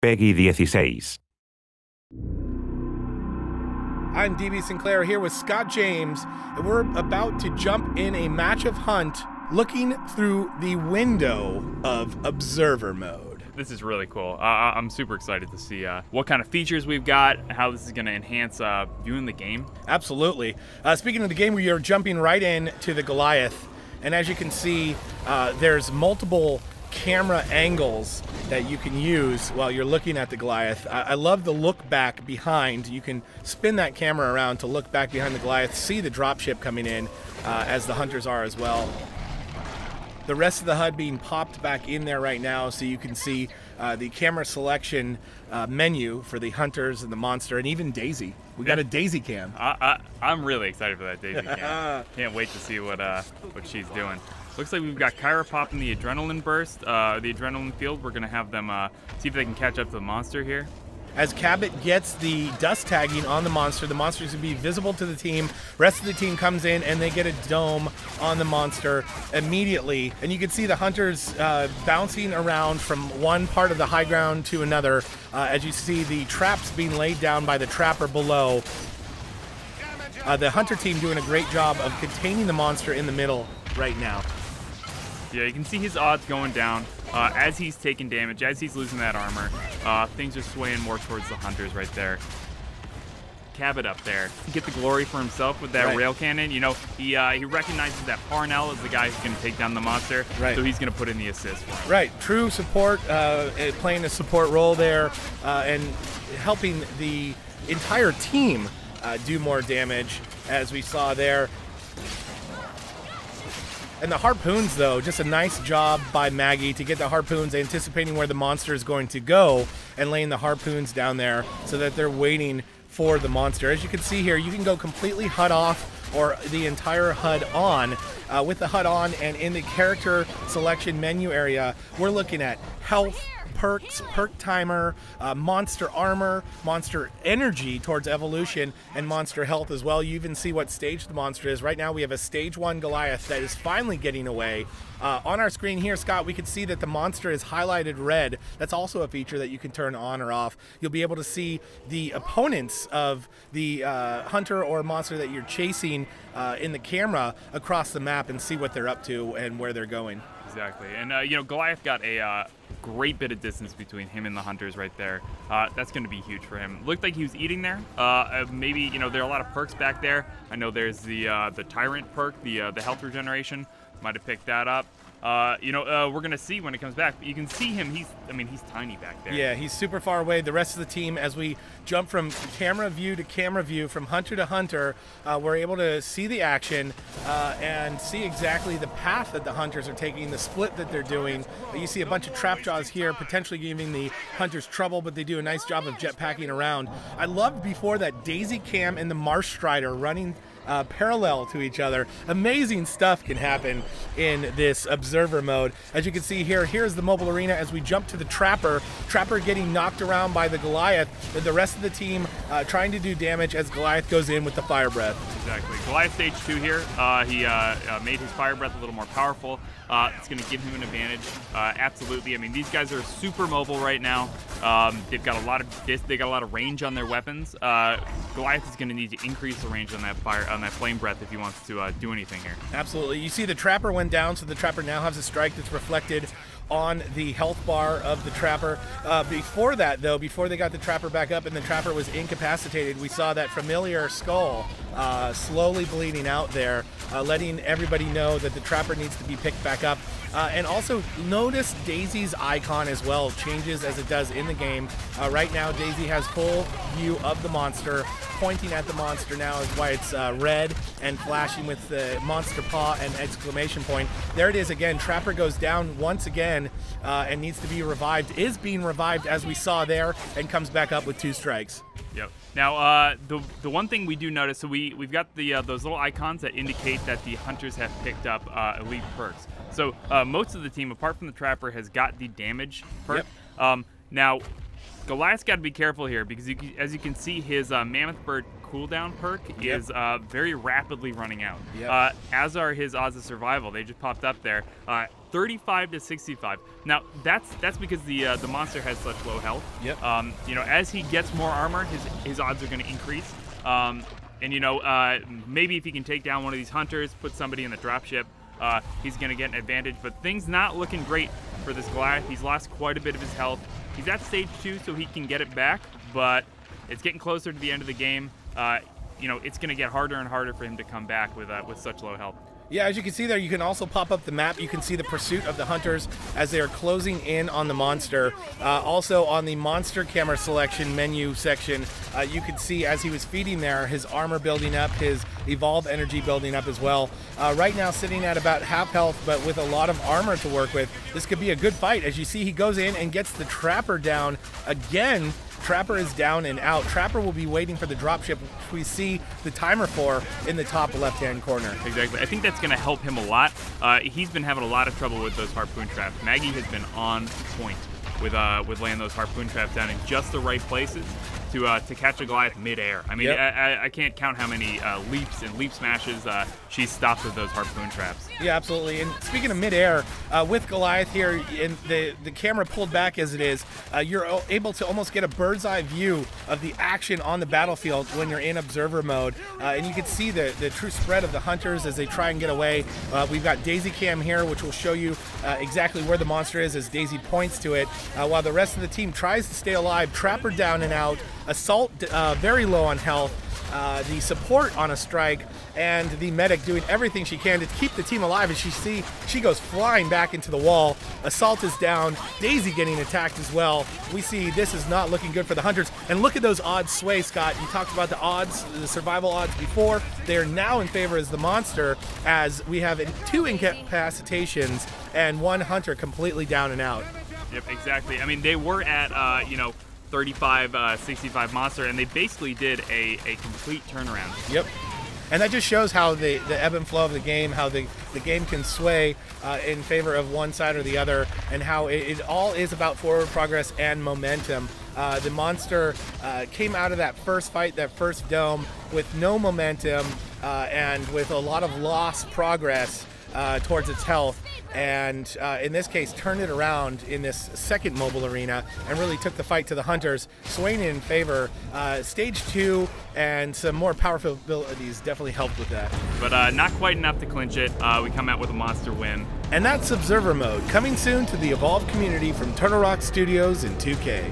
Peggy 16. I'm DB Sinclair here with Scott James, and we're about to jump in a match of Hunt looking through the window of observer mode. This is really cool. I'm super excited to see what kind of features we've got, how this is going to enhance viewing the game. Absolutely. Speaking of the game, we are jumping right in to the Goliath, and as you can see, there's multiple camera angles that you can use while you're looking at the Goliath. I love the look back behind. You can spin that camera around to look back behind the Goliath, see the dropship coming in as the hunters are as well. The rest of the HUD being popped back in there right now, so you can see the camera selection menu for the hunters and the monster, and even Daisy. We got a Daisy cam. I'm really excited for that Daisy cam. Can't wait to see what she's doing. Looks like we've got Kyra popping the adrenaline burst, the adrenaline field. We're gonna have them see if they can catch up to the monster here. As Cabot gets the dust tagging on the monster's gonna be visible to the team. Rest of the team comes in and they get a dome on the monster immediately. And you can see the hunters bouncing around from one part of the high ground to another as you see the traps being laid down by the trapper below. The hunter team doing a great job of containing the monster in the middle right now. Yeah, you can see his odds going down as he's taking damage, as he's losing that armor. Things are swaying more towards the hunters right there. Cabot up there, get the glory for himself with that rail cannon. You know, he recognizes that Parnell is the guy who's going to take down the monster, so he's going to put in the assist for him. Right, true support, playing a support role there, and helping the entire team do more damage, as we saw there. And the harpoons, though, just a nice job by Maggie to get the harpoons, anticipating where the monster is going to go and laying the harpoons down there so that they're waiting for the monster. As you can see here, you can go completely HUD off or the entire HUD on. With the HUD on and in the character selection menu area, we're looking at health, perks, perk timer, monster armor, monster energy towards evolution, and monster health as well. You even see what stage the monster is. Right now we have a stage 1 Goliath that is finally getting away. On our screen here, Scott, we can see that the monster is highlighted red. That's also a feature that you can turn on or off. You'll be able to see the opponents of the hunter or monster that you're chasing in the camera across the map and see what they're up to and where they're going. Exactly, and you know, Goliath got a great bit of distance between him and the hunters right there. That's going to be huge for him. Looked like he was eating there. Maybe, you know, there are a lot of perks back there. I know there's the Tyrant perk, the health regeneration. Might have picked that up. You know, we're gonna see when it comes back. But you can see him. He's tiny back there. Yeah, he's super far away. The rest of the team, as we jump from camera view to camera view, from hunter to hunter, we're able to see the action and see exactly the path that the hunters are taking, the split that they're doing. You see a bunch of trap jaws here, potentially giving the hunters trouble, but they do a nice job of jetpacking around. I loved before that Daisy Cam and the Marsh Strider running parallel to each other. Amazing stuff can happen in this observer mode. As you can see here, here's the mobile arena as we jump to the Trapper. Trapper getting knocked around by the Goliath, and the rest of the team trying to do damage as Goliath goes in with the Fire Breath. Exactly. Goliath stage 2 here. He made his Fire Breath a little more powerful. It's going to give him an advantage. Absolutely. I mean, these guys are super mobile right now. They've got a lot of range on their weapons. Goliath is going to need to increase the range on that flame breath if he wants to do anything here. Absolutely. You see the Trapper went down, so the Trapper now has a strike that's reflected on the health bar of the Trapper. Before that, though, before they got the Trapper back up and the Trapper was incapacitated, we saw that familiar skull slowly bleeding out there, letting everybody know that the Trapper needs to be picked back up. And also notice Daisy's icon as well changes as it does in the game. Right now Daisy has full view of the monster. Pointing at the monster now is why it's red and flashing with the monster paw and exclamation point. There it is again. Trapper goes down once again and needs to be revived. Is being revived as we saw there and comes back up with 2 strikes. Yep. Now, the one thing we do notice, so we've got the those little icons that indicate that the hunters have picked up elite perks. So most of the team, apart from the Trapper, has got the damage perk. Yep. Now, Goliath's got to be careful here because as you can see, his Mammoth Bird cooldown perk is very rapidly running out. Yep. As are his odds of survival. They just popped up there. 35 to 65. Now that's because the monster has such low health. Yep. You know, as he gets more armor, his odds are going to increase. And you know, maybe if he can take down one of these hunters, put somebody in the dropship, he's going to get an advantage. But things not looking great for this Goliath. He's lost quite a bit of his health. He's at stage 2, so he can get it back, but it's getting closer to the end of the game. You know, it's going to get harder and harder for him to come back with such low health. Yeah, as you can see there, you can also pop up the map. You can see the pursuit of the hunters as they are closing in on the monster. Also on the monster camera selection menu section, you can see as he was feeding there, his armor building up, his evolve energy building up as well. Right now sitting at about half health, but with a lot of armor to work with. This could be a good fight. As you see, he goes in and gets the Trapper down again. Trapper is down and out. Trapper will be waiting for the dropship, which we see the timer for in the top left-hand corner. Exactly. I think that's going to help him a lot. He's been having a lot of trouble with those harpoon traps. Maggie has been on point with laying those harpoon traps down in just the right places to catch a Goliath mid-air. I mean, yep. I can't count how many leaps and leap smashes she stopped with those harpoon traps. Yeah, absolutely. And speaking of mid-air, with Goliath here, and the camera pulled back as it is, you're able to almost get a bird's eye view of the action on the battlefield when you're in observer mode. And you can see the true spread of the hunters as they try and get away. We've got Daisy Cam here, which will show you exactly where the monster is as Daisy points to it, while the rest of the team tries to stay alive. Trapper down and out. Assault very low on health, the support on a strike, and the medic doing everything she can to keep the team alive. As she goes flying back into the wall. Assault is down. Daisy getting attacked as well. We see this is not looking good for the hunters. And look at those odds sway, Scott. You talked about the odds, the survival odds before. They are now in favor as the monster, as we have 2 incapacitations and 1 hunter completely down and out. Yep, exactly. I mean, they were at, you know, 35, 65 monster, and they basically did a complete turnaround. Yep. And that just shows how the ebb and flow of the game, how the game can sway in favor of one side or the other, and how it all is about forward progress and momentum. The monster came out of that first fight, that first dome, with no momentum and with a lot of lost progress towards its health, and in this case turned it around in this second mobile arena and really took the fight to the hunters, swaying in favor. Stage 2 and some more powerful abilities definitely helped with that. But not quite enough to clinch it. We come out with a monster win. And that's Observer Mode, coming soon to the Evolve community from Turtle Rock Studios in 2K.